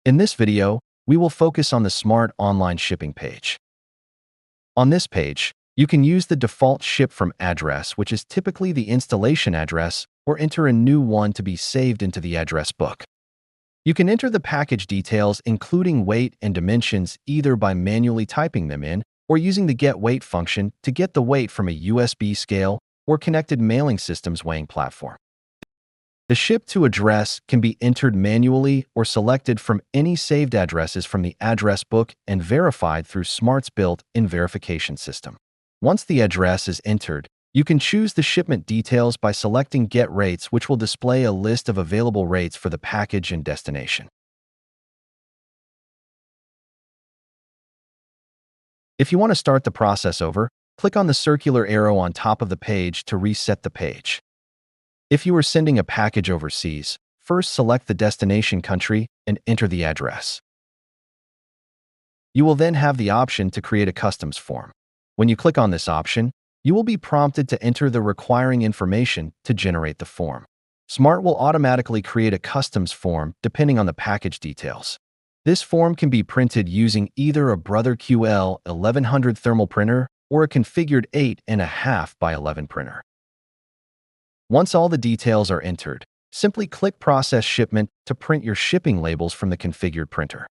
In this video, we will focus on the S.M.A.R.T online shipping page. On this page, you can use the default ship from address, which is typically the installation address, or enter a new one to be saved into the address book. You can enter the package details, including weight and dimensions, either by manually typing them in or using the Get Weight function to get the weight from a USB scale or connected mailing system's weighing platform. The ship to address can be entered manually or selected from any saved addresses from the address book and verified through S.M.A.R.T's built-in verification system. Once the address is entered, you can choose the shipment details by selecting Get Rates, which will display a list of available rates for the package and destination. If you want to start the process over, click on the circular arrow on top of the page to reset the page. If you are sending a package overseas, first select the destination country and enter the address. You will then have the option to create a customs form. When you click on this option, you will be prompted to enter the requiring information to generate the form. S.M.A.R.T will automatically create a customs form depending on the package details. This form can be printed using either a Brother QL 1100 thermal printer or a configured 8.5 by 11 printer. Once all the details are entered, simply click Process Shipment to print your shipping labels from the configured printer.